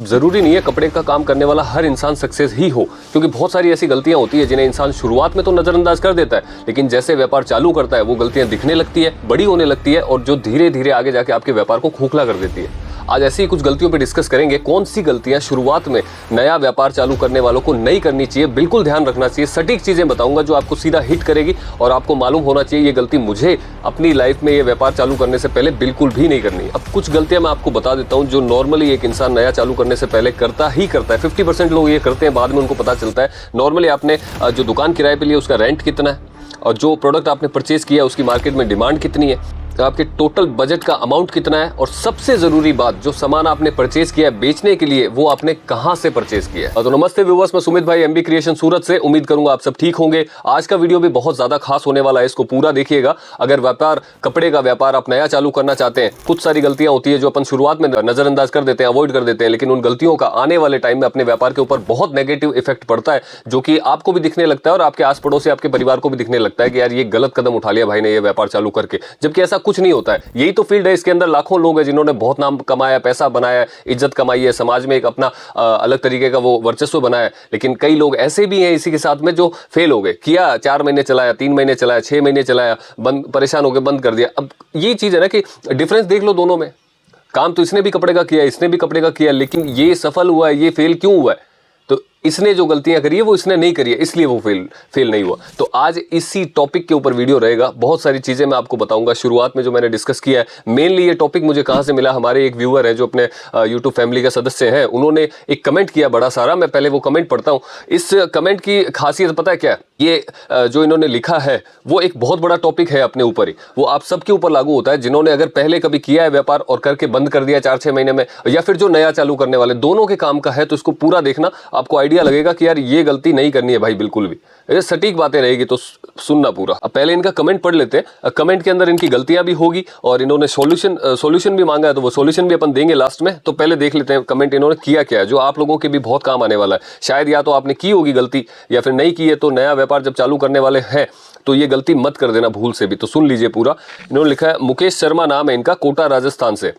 जरूरी नहीं है कपड़े का काम करने वाला हर इंसान सक्सेस ही हो, क्योंकि बहुत सारी ऐसी गलतियां होती है जिन्हें इंसान शुरुआत में तो नजरअंदाज कर देता है, लेकिन जैसे व्यापार चालू करता है वो गलतियां दिखने लगती है, बड़ी होने लगती है और जो धीरे धीरे आगे जाके आपके व्यापार को खोखला कर देती है। आज ऐसी ही कुछ गलतियों पे डिस्कस करेंगे, कौन सी गलतियां शुरुआत में नया व्यापार चालू करने वालों को नहीं करनी चाहिए, बिल्कुल ध्यान रखना चाहिए। सटीक चीजें बताऊंगा जो आपको सीधा हिट करेगी और आपको मालूम होना चाहिए ये गलती मुझे अपनी लाइफ में ये व्यापार चालू करने से पहले बिल्कुल भी नहीं करनी। अब कुछ गलतियां मैं आपको बता देता हूं जो नॉर्मली एक इंसान नया चालू करने से पहले करता है। 50% लोग ये करते हैं, बाद में उनको पता चलता है। नॉर्मली आपने जो दुकान किराए पे लिया उसका रेंट कितना है और जो प्रोडक्ट आपने परचेज किया उसकी मार्केट में डिमांड कितनी है, तो आपके टोटल बजट का अमाउंट कितना है और सबसे जरूरी बात, जो सामान आपने परचेज किया है बेचने के लिए वो आपने कहां से परचेज किया है। तो नमस्ते व्यूअर्स, मैं सुमित भाई एमबी क्रिएशन सूरत से। उम्मीद करूंगा आप सब ठीक होंगे। आज का वीडियो भी बहुत ज्यादा खास होने वाला है, इसको पूरा देखिएगा। अगर व्यापार, कपड़े का व्यापार आप नया चालू करना चाहते हैं, कुछ सारी गलतियां होती है जो अपन शुरुआत में नजरअंदाज कर देते हैं, अवॉइड कर देते हैं, लेकिन उन गलतियों का आने वाले टाइम में अपने व्यापार के ऊपर बहुत नेगेटिव इफेक्ट पड़ता है, जो कि आपको भी दिखने लगता है और आपके आस पड़ोस से आपके परिवार को भी दिखने लगता है कि यार ये गलत कदम उठा लिया भाई ने ये व्यापार चालू करके, जबकि ऐसा कुछ नहीं होता है। यही तो फील्ड है, इसके अंदर लाखों लोग हैं जिन्होंने बहुत नाम कमाया, पैसा बनाया, इज्जत कमाई है, समाज में एक अपना अलग तरीके का वो वर्चस्व बनाया है। लेकिन कई लोग ऐसे भी हैं इसी के साथ में जो फेल हो गए। किया 4 महीने चलाया, 3 महीने चलाया, 6 महीने चलाया, बंद, परेशान हो गए, बंद कर दिया। अब ये चीज है ना कि डिफरेंस देख लो दोनों में। काम तो इसने भी कपड़े का किया, इसने भी कपड़े का किया, लेकिन ये सफल हुआ है, ये फेल क्यों हुआ है? तो इसने जो गलतियां करी है वो इसने नहीं करी है, इसलिए वो फेल नहीं हुआ। तो आज इसी टॉपिक के ऊपर वीडियो रहेगा। बहुत सारी चीजें मैं आपको बताऊंगा। शुरुआत में जो मैंने डिस्कस किया है, मेनली ये टॉपिक मुझे कहां से मिला, हमारे एक व्यूअर है जो अपने यूट्यूब फैमिली का सदस्य हैं, उन्होंने एक कमेंट किया बड़ा सारा। मैं पहले वो कमेंट पढ़ता हूं। इस कमेंट की खासियत पता है क्या है? ये जो इन्होंने लिखा है वो एक बहुत बड़ा टॉपिक है अपने ऊपर ही, वो आप सबके ऊपर लागू होता है जिन्होंने अगर पहले कभी किया है व्यापार और करके बंद कर दिया 4-6 महीने में, या फिर जो नया चालू करने वाले, दोनों के काम का है। तो इसको पूरा देखना, आपको आइडिया लगेगा कि यार ये गलती नहीं करनी है भाई, बिल्कुल भी। ये सटीक बातें रहेगी, तो सुनना पूरा। अब पहले इनका कमेंट पढ़ लेते हैं। कमेंट के अंदर इनकी गलतियां भी होगी और इन्होंने सॉल्यूशन भी मांगा है, तो वो सॉल्यूशन भी अपन देंगे लास्ट में। तो पहले देख लेते हैं कमेंट इन्होंने किया क्या है, जो आप लोगों के भी बहुत काम आने वाला है। शायद या तो आपने की होगी गलती या फिर नहीं की है, तो नया व्यापार जब चालू करने वाले हैं तो ये गलती मत कर देना भूल से भी। तो सुन लीजिए पूरा। इन्होंने लिखा है, मुकेश शर्मा नाम है इनका, कोटा राजस्थान से।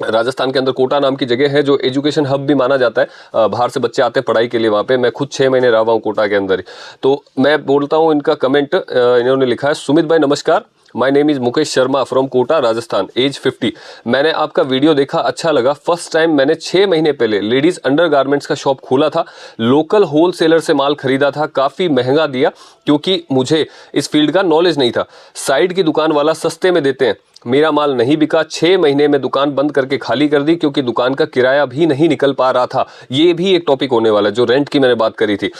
राजस्थान के अंदर कोटा नाम की जगह है जो एजुकेशन हब भी माना जाता है। बाहर से बच्चे आते हैं पढ़ाई के लिए वहाँ पे। मैं खुद 6 महीने रहा हूँ कोटा के अंदर ही। तो मैं बोलता हूँ इनका कमेंट। इन्होंने लिखा है, सुमित भाई नमस्कार, my name is Mukesh Sharma from Kota Rajasthan, age 50। मैंने आपका वीडियो देखा, अच्छा लगा। फर्स्ट टाइम मैंने 6 महीने पहले लेडीज अंडरगारमेंट्स का शॉप खोला था। लोकल होलसेलर से माल खरीदा था, काफ़ी महंगा दिया क्योंकि मुझे इस फील्ड का नॉलेज नहीं था। साइड की दुकान वाला सस्ते में देते हैं, मेरा माल नहीं बिका। 6 महीने में दुकान बंद करके खाली कर दी क्योंकि दुकान का किराया भी नहीं निकल पा रहा था। ये भी एक टॉपिक होने वाला है, जो रेंट की मैंने बात करी थी।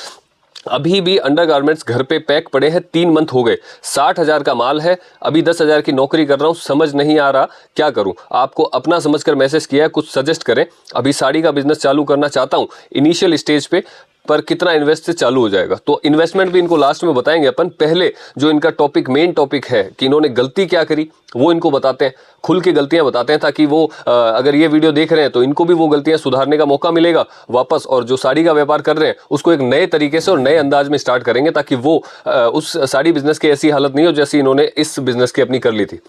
अभी भी अंडरगारमेंट्स घर पे पैक पड़े हैं, 3 मंथ हो गए। 60,000 का माल है, अभी 10,000 की नौकरी कर रहा हूँ, समझ नहीं आ रहा क्या करूँ। आपको अपना समझकर मैसेज किया है, कुछ सजेस्ट करें। अभी साड़ी का बिजनेस चालू करना चाहता हूँ, इनिशियल स्टेज पे, पर कितना इन्वेस्ट से चालू हो जाएगा। तो इन्वेस्टमेंट भी इनको लास्ट में बताएंगे अपन। पहले जो इनका टॉपिक, मेन टॉपिक है कि इन्होंने गलती क्या करी, वो इनको बताते हैं, खुल के गलतियां बताते हैं, ताकि वो अगर ये वीडियो देख रहे हैं तो इनको भी वो गलतियां सुधारने का मौका मिलेगा वापस। और जो साड़ी का व्यापार कर रहे हैं उसको एक नए तरीके से और नए अंदाज में स्टार्ट करेंगे, ताकि वो उस साड़ी बिजनेस की ऐसी हालत नहीं हो जैसी इन्होंने इस बिजनेस की अपनी कर ली थी।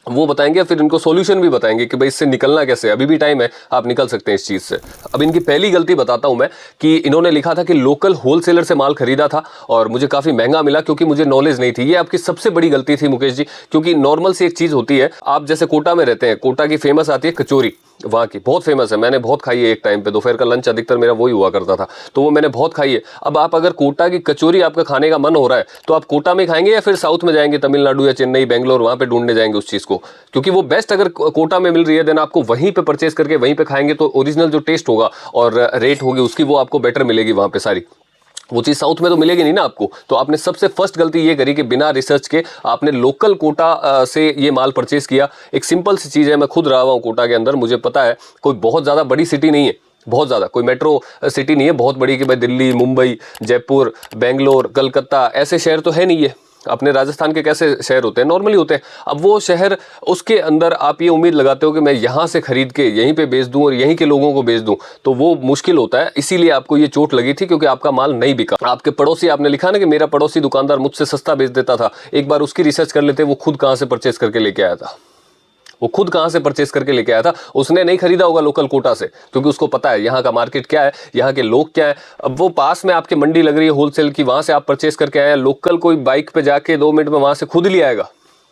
वो बताएंगे, फिर इनको सॉल्यूशन भी बताएंगे कि भाई इससे निकलना कैसे। अभी भी टाइम है, आप निकल सकते हैं इस चीज़ से। अब इनकी पहली गलती बताता हूं मैं, कि इन्होंने लिखा था कि लोकल होलसेलर से माल खरीदा था और मुझे काफ़ी महंगा मिला क्योंकि मुझे नॉलेज नहीं थी। ये आपकी सबसे बड़ी गलती थी मुकेश जी, क्योंकि नॉर्मल सी एक चीज़ होती है। आप जैसे कोटा में रहते हैं, कोटा की फेमस आती है कचौरी, वहाँ की बहुत फेमस है, मैंने बहुत खाई है एक टाइम पे। दोपहर का लंच अधिकतर मेरा वही हुआ करता था, तो वो मैंने बहुत खाई है। अब आप अगर कोटा की कचौरी आपका खाने का मन हो रहा है तो आप कोटा में खाएंगे या फिर साउथ में जाएंगे, तमिलनाडु या चेन्नई, बेंगलोर, वहाँ पे ढूंढने जाएंगे उस चीज़ को? क्योंकि वो बेस्ट अगर कोटा में मिल रही है, देन आपको वहीं पे परचेज करके वहीं पे खाएंगे तो ओरिजिनल जो टेस्ट होगा और रेट होगी उसकी, वो आपको बेटर मिलेगी वहाँ पे सारी। वो चीज़ साउथ में तो मिलेगी नहीं ना आपको। तो आपने सबसे फर्स्ट गलती ये करी कि बिना रिसर्च के आपने लोकल कोटा से ये माल परचेस किया। एक सिंपल सी चीज़ है, मैं खुद रहा हूँ कोटा के अंदर, मुझे पता है। कोई बहुत ज़्यादा बड़ी सिटी नहीं है, बहुत ज़्यादा कोई मेट्रो सिटी नहीं है बहुत बड़ी कि भाई दिल्ली, मुंबई, जयपुर, बेंगलोर, कलकत्ता ऐसे शहर तो है नहीं है। अपने राजस्थान के कैसे शहर होते हैं, नॉर्मली होते हैं। अब वो शहर, उसके अंदर आप ये उम्मीद लगाते हो कि मैं यहाँ से खरीद के यहीं पे बेच दूं और यहीं के लोगों को बेच दूं, तो वो मुश्किल होता है। इसीलिए आपको ये चोट लगी थी, क्योंकि आपका माल नहीं बिका। आपके पड़ोसी, आपने लिखा ना कि मेरा पड़ोसी दुकानदार मुझसे सस्ता बेच देता था, एक बार उसकी रिसर्च कर लेते, वो खुद कहाँ से परचेस करके लेके आया था। वो खुद कहाँ से परचेस करके लेके आया था, उसने नहीं खरीदा होगा लोकल कोटा से, क्योंकि उसको पता है यहाँ का मार्केट क्या है, यहाँ के लोग क्या है। अब वो पास में आपके मंडी लग रही है होलसेल की, वहां से आप परचेस करके आए, लोकल कोई बाइक पे जाके 2 मिनट में वहां से खुद ले आएगा।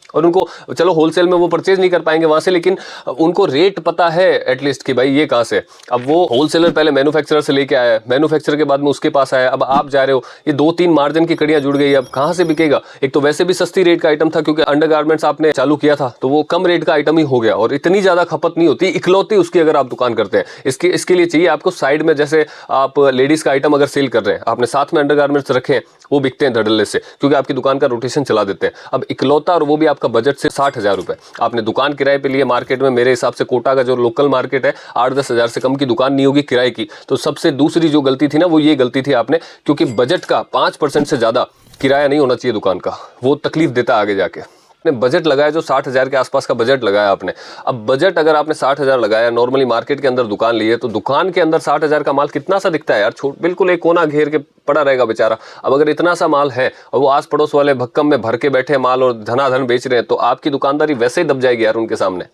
और उनको चलो होलसेल में वो परचेज नहीं कर पाएंगे वहां से, लेकिन उनको रेट पता है एटलीस्ट कि भाई ये कहाँ से। अब वो होलसेलर पहले मैन्युफैक्चरर से लेके आया, मैन्युफैक्चरर के बाद में उसके पास आया, अब आप जा रहे हो, ये 2-3 मार्जिन की कड़ियां जुड़ गई, अब कहाँ से बिकेगा। एक तो वैसे भी सस्ती रेट का आइटम था, क्योंकि अंडरगारमेंट्स आपने चालू किया था, तो वो कम रेट का आइटम ही हो गया और इतनी ज्यादा खपत नहीं होती इकलौती उसकी अगर आप दुकान करते हैं। इसके लिए चाहिए आपको साइड में, जैसे आप लेडीज का आइटम अगर सेल कर रहे हैं, आपने साथ में अंडरगारमेंट्स रखे हैं, वो बिकते हैं धड़ल्ले से, क्योंकि आपकी दुकान का रोटेशन चला देते हैं। अब इकलौता, और वो भी आपका बजट से 60,000 रुपए आपने दुकान किराए पे लिए मार्केट में, मेरे हिसाब से कोटा का जो लोकल मार्केट है 8-10 हजार से कम की दुकान नहीं होगी किराए की। तो सबसे दूसरी जो गलती थी ना, वो ये गलती थी आपने, क्योंकि बजट का 5% से ज्यादा किराया नहीं होना चाहिए दुकान का, वो तकलीफ देता आगे जाके। आपने बजट लगाया जो 60,000 के आसपास का बजट लगाया आपने, अब बजट अगर आपने 60,000 लगाया, नॉर्मली मार्केट के अंदर दुकान ली है, तो दुकान के अंदर 60,000 का माल कितना सा दिखता है यार, बिल्कुल एक कोना घेर के पड़ा रहेगा बेचारा। अब अगर इतना सा माल है और वो आस पड़ोस वाले भक्कम में भर के बैठे माल और धनाधन बेच रहे हैं, तो आपकी दुकानदारी वैसे ही दब जाएगी यार उनके सामने,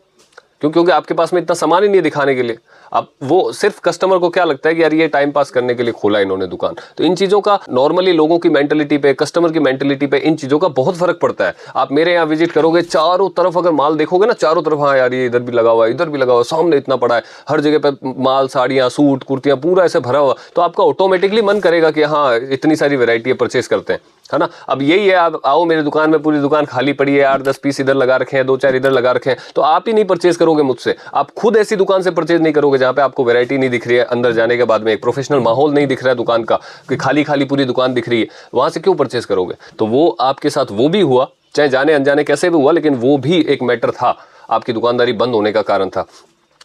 क्योंकि आपके पास में इतना सामान ही नहीं है दिखाने के लिए। अब वो सिर्फ कस्टमर को क्या लगता है कि यार ये टाइम पास करने के लिए खोला इन्होंने दुकान। तो इन चीजों का नॉर्मली लोगों की मेंटेलिटी पे, कस्टमर की मेंटेलिटी पे, इन चीजों का बहुत फर्क पड़ता है। आप मेरे यहाँ विजिट करोगे, चारों तरफ अगर माल देखोगे ना, चारों तरफ, हाँ यार ये इधर भी लगा हुआ है, इधर भी लगा हुआ है, सामने इतना पड़ा है, हर जगह पे माल, साड़ियाँ, सूट, कुर्तियां, पूरा ऐसे भरा हुआ, तो आपका ऑटोमेटिकली मन करेगा कि हाँ इतनी सारी वेरायटी परचेस करते हैं, है ना। अब यही है, आप आओ मेरी दुकान में, पूरी दुकान खाली पड़ी है, 8-10 पीस इधर लगा रखे हैं, 2-4 इधर लगा रखे हैं, तो आप ही नहीं परचेज करोगे मुझसे। आप खुद ऐसी दुकान से परचेज नहीं करोगे जहां पे आपको वैरायटी नहीं दिख रही है, अंदर जाने के बाद में एक प्रोफेशनल माहौल नहीं दिख रहा है दुकान का, कि खाली खाली पूरी दुकान दिख रही है, वहां से क्यों परचेज करोगे। तो वो आपके साथ वो भी हुआ, चाहे जाने अनजाने कैसे भी हुआ, लेकिन वो भी एक मैटर था, आपकी दुकानदारी बंद होने का कारण था।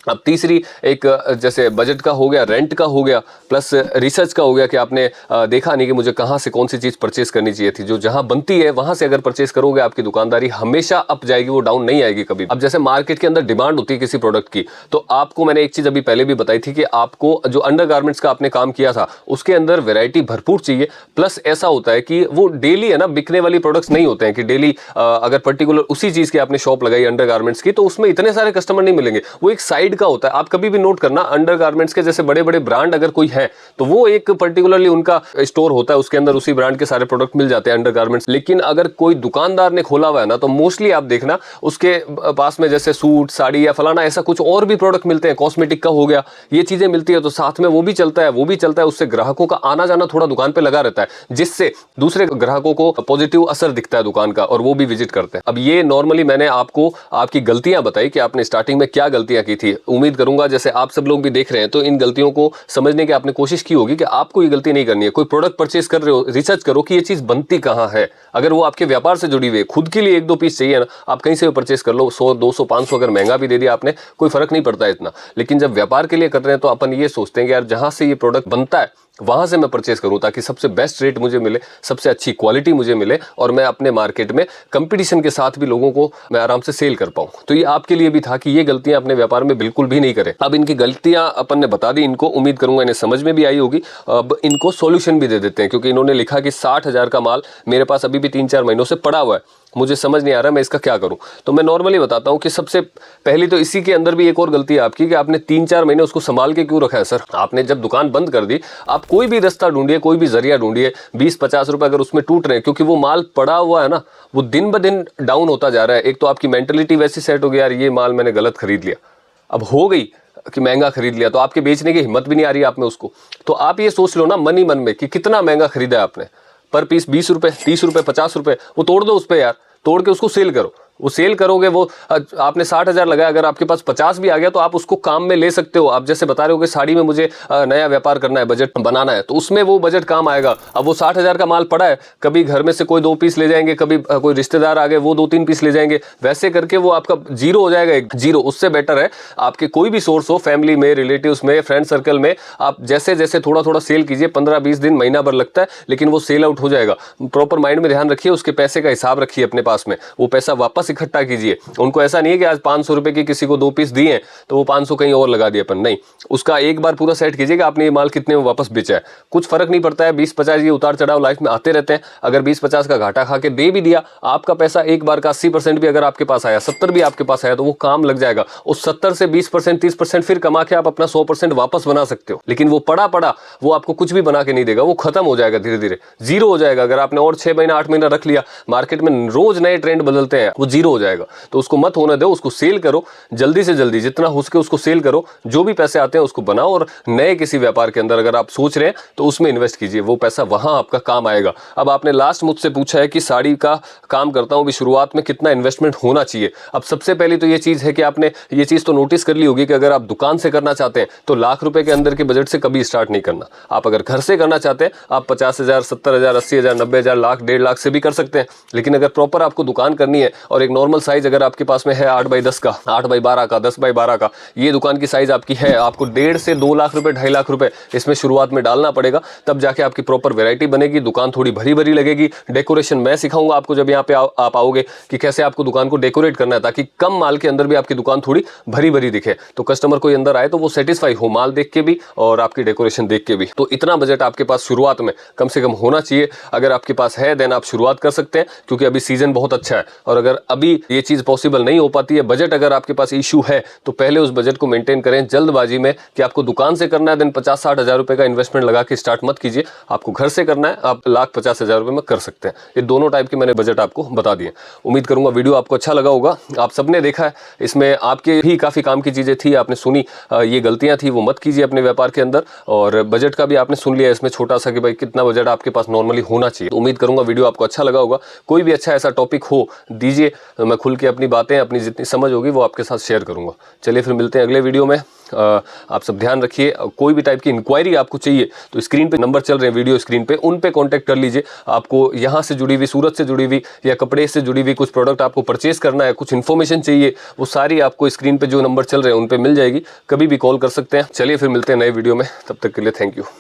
अब तीसरी एक, जैसे बजट का हो गया, रेंट का हो गया, प्लस रिसर्च का हो गया कि आपने देखा नहीं कि मुझे कहाँ से कौन सी चीज़ परचेस करनी चाहिए थी। जो जहाँ बनती है वहाँ से अगर परचेस करोगे, आपकी दुकानदारी हमेशा अप जाएगी, वो डाउन नहीं आएगी कभी। अब जैसे मार्केट के अंदर डिमांड होती है किसी प्रोडक्ट की, तो आपको मैंने एक चीज़ अभी पहले भी बताई थी कि आपको जो अंडरगारमेंट्स का आपने काम किया था, उसके अंदर वेरायटी भरपूर चाहिए। प्लस ऐसा होता है कि वो डेली है ना, बिकने वाली प्रोडक्ट्स नहीं होते हैं कि डेली अगर पर्टिकुलर उसी चीज़ की आपने शॉप लगाई अंडरगारमेंट्स की, तो उसमें इतने सारे कस्टमर नहीं मिलेंगे, वो एक साइड का होता है। आप कभी भी नोट करना, अंडरगारमेंट्स के जैसे बड़े बड़े ब्रांड अगर कोई है, तो वो एक पर्टिकुलरली उनका स्टोर होता है, उसके अंदर उसी ब्रांड के सारे प्रोडक्ट मिल जाते हैं अंडरगारमेंट्स। लेकिन अगर कोई दुकानदार ने खोला हुआ है ना, तो मोस्टली आप देखना उसके पास में जैसे सूट, साड़ी या फलाना ऐसा कुछ और भी प्रोडक्ट मिलते हैं, कॉस्मेटिक का हो गया, ये चीजें मिलती है, तो साथ में वो भी चलता है, वो भी चलता है। उससे ग्राहकों का आना जाना थोड़ा दुकान पे लगा रहता है, जिससे दूसरे ग्राहकों को पॉजिटिव असर दिखता है दुकान का, और वो भी विजिट करते हैं। अब ये नॉर्मली मैंने आपको आपकी गलतियां बताई कि आपने स्टार्टिंग में क्या गलतियां की थी। उम्मीद करूंगा जैसे आप सब लोग भी देख रहे हैं, तो इन गलतियों को समझने की आपने कोशिश की होगी कि आपको ये गलती नहीं करनी है। कोई प्रोडक्ट परचेस कर रहे हो, रिसर्च करो कि ये चीज बनती कहां है। अगर वो आपके व्यापार से जुड़ी हुई है, खुद के लिए 1-2 पीस चाहिए ना, आप कहीं से परचेस कर लो, 100, 200, 500 अगर महंगा भी दे दिया आपने, कोई फर्क नहीं पड़ता है इतना। लेकिन जब व्यापार के लिए कर रहे हैं, तो अपन ये सोचते हैं कि यार जहां से ये प्रोडक्ट बनता है वहां से मैं परचेस करूं, ताकि सबसे बेस्ट रेट मुझे मिले, सबसे अच्छी क्वालिटी मुझे मिले, और मैं अपने मार्केट में कंपटीशन के साथ भी लोगों को मैं आराम से सेल कर पाऊं। तो ये आपके लिए भी था कि ये गलतियां अपने व्यापार में बिल्कुल भी नहीं करें। अब इनकी गलतियां अपन ने बता दी, इनको उम्मीद करूंगा इन्हें समझ में भी आई होगी। अब इनको सॉल्यूशन भी दे देते हैं, क्योंकि इन्होंने लिखा कि 60,000 का माल मेरे पास अभी भी 3-4 महीनों से पड़ा हुआ है, मुझे समझ नहीं आ रहा मैं इसका क्या करूं। तो मैं नॉर्मली बताता हूं कि सबसे पहली तो इसी के अंदर भी एक और गलती है आपकी कि आपने 3-4 महीने उसको संभाल के क्यों रखा है सर। आपने जब दुकान बंद कर दी, आप कोई भी रास्ता ढूंढिए, कोई भी जरिया ढूंढिए, 20-50 रुपए अगर उसमें टूट रहे हैं, क्योंकि वो माल पड़ा हुआ है ना, वो दिन ब दिन डाउन होता जा रहा है। एक तो आपकी मेंटेलिटी वैसी सेट हो गई, यार ये माल मैंने गलत खरीद लिया, अब हो गई कि महंगा खरीद लिया, तो आपके बेचने की हिम्मत भी नहीं आ रही आप में उसको। तो आप ये सोच लो ना मन ही मन में कि कितना महंगा खरीदा है आपने, पर पीस 20 रुपए, 30 रुपए, 50 रुपए, वो तोड़ दो उस पर यार, तोड़ के उसको सेल करो। वो सेल करोगे, वो आपने 60,000 लगाया, अगर आपके पास 50 भी आ गया तो आप उसको काम में ले सकते हो। आप जैसे बता रहे हो कि साड़ी में मुझे नया व्यापार करना है, बजट बनाना है, तो उसमें वो बजट काम आएगा। अब वो 60,000 का माल पड़ा है, कभी घर में से कोई 2 पीस ले जाएंगे, कभी कोई रिश्तेदार आ गए वो 2-3 पीस ले जाएंगे, वैसे करके वो आपका जीरो हो जाएगा, एक जीरो। उससे बेटर है आपके कोई भी सोर्स हो, फैमिली में, रिलेटिव्स में, फ्रेंड सर्कल में, आप जैसे जैसे थोड़ा थोड़ा सेल कीजिए। 15-20 दिन, महीना भर लगता है, लेकिन वो सेल आउट हो जाएगा। प्रॉपर माइंड में ध्यान रखिए, उसके पैसे का हिसाब रखिए अपने पास में, वो पैसा वापस वापस इकट्ठा कीजिए। उनको ऐसा नहीं है कि आज 500 रुपए की किसी को 2 पीस दिए हैं तो वो 500 कहीं और लगा दिए अपन, नहीं, उसका एक बार पूरा सेट कीजिए कि आपने ये माल कितने में वापस बेचा है। कुछ फर्क नहीं पड़ता है, 20-50 ये उतार चढ़ाव लाइफ में आते रहते हैं। अगर 20-50 का घाटा खा के दे भी दिया, आपका पैसा एक बार का 80% भी अगर आपके पास आया, 70 भी आपके पास आया, तो वो काम लग जाएगा। उस 70 से 20%, 30% फिर कमा के आप अपना 100% वापस बना सकते हो। लेकिन वो पड़ा वो आपको कुछ भी बना के नहीं देगा, वो खत्म हो जाएगा, धीरे धीरे जीरो हो जाएगा। अगर आपने और 6 महीना 8 महीना रख लिया, मार्केट में रोज नए ट्रेंड बदलते हैं, वो जीरो हो जाएगा। तो उसको मत होने दो, उसको सेल करो, जल्दी से जल्दी जितना हो सके उसको सेल करो। जो भी पैसे आते हैं उसको बनाओ और नए किसी व्यापार के अंदर अगर आप सोच रहे हैं तो उसमें इन्वेस्ट कीजिए, वो पैसा वहां आपका काम आएगा। अब आपने लास्ट मुझसे पूछा है कि साड़ी का काम करता हूं, शुरुआत में कितना इन्वेस्टमेंट होना चाहिए। अब सबसे पहले तो ये चीज है कि आपने ये चीज तो नोटिस कर ली होगी कि अगर आप दुकान से करना चाहते हैं तो लाख रुपए के अंदर के बजट से कभी स्टार्ट नहीं करना। आप अगर घर से करना चाहते हैं, आप 50,000, 70,000, 80,000, 90,000, लाख, 1.5 लाख से भी कर सकते हैं। लेकिन अगर प्रॉपर आपको दुकान करनी है और एक नॉर्मल साइज अगर आपके पास में है 8x10 का, 8x12 का, 10x12 का, ये दुकान की साइज आपकी है, आपको 1.5 से 2 लाख रुपए, 2.5 लाख रुपए इसमें शुरुआत में डालना पड़ेगा। तब जाके आपकी प्रॉपर वैरायटी बनेगी, दुकान थोड़ी भरी भरी लगेगी। डेकोरेशन मैं सिखाऊंगा आपको जब यहाँ पे आप आओगे कि कैसे आपको दुकान को डेकोरेट करना है, ताकि कम माल के अंदर भी आपकी दुकान थोड़ी भरी भरी दिखे, तो कस्टमर कोई अंदर आए तो वो सेटिस्फाई हो माल देख के भी और आपकी डेकोरेशन देख के भी। तो इतना बजट आपके पास शुरुआत में कम से कम होना चाहिए। अगर आपके पास है देन आप शुरुआत कर सकते हैं, क्योंकि अभी सीजन बहुत अच्छा है। और अगर अभी ये चीज पॉसिबल नहीं हो पाती है, बजट अगर आपके पास इशू है, तो पहले उस बजट को मेंटेन करें। जल्दबाजी में कि आपको दुकान से करना है देन 50-60 हजार रुपए का इन्वेस्टमेंट लगा के स्टार्ट मत कीजिए। आपको घर से करना है, आप 1,50,000 रुपए में कर सकते हैं। ये दोनों टाइप के मैंने बजट आपको बता दिए। उम्मीद करूंगा वीडियो आपको अच्छा लगा होगा। आप सबने देखा है, इसमें आपके भी काफी काम की चीजें थी, आपने सुनी, ये गलतियां थी वो मत कीजिए अपने व्यापार के अंदर। और बजट का भी आपने सुन लिया इसमें छोटा सा कि भाई कितना बजट आपके पास नॉर्मली होना चाहिए। तो उम्मीद करूंगा वीडियो आपको अच्छा लगा होगा। कोई भी अच्छा ऐसा टॉपिक हो दीजिए, मैं खुल के अपनी बातें, अपनी जितनी समझ होगी वो आपके साथ शेयर करूंगा। चलिए फिर मिलते हैं अगले वीडियो में। आप सब ध्यान रखिए। कोई भी टाइप की इंक्वायरी आपको चाहिए तो स्क्रीन पे नंबर चल रहे हैं वीडियो स्क्रीन पे, उन पे कांटेक्ट कर लीजिए। आपको यहाँ से जुड़ी हुई, सूरत से जुड़ी हुई या कपड़े से जुड़ी हुई कुछ प्रोडक्ट आपको परचेस करना है, कुछ इन्फॉर्मेशन चाहिए, वो सारी आपको स्क्रीन पे जो नंबर चल रहे हैं उन पे मिल जाएगी। कभी भी कॉल कर सकते हैं। चलिए फिर मिलते हैं नए वीडियो में, तब तक के लिए थैंक यू।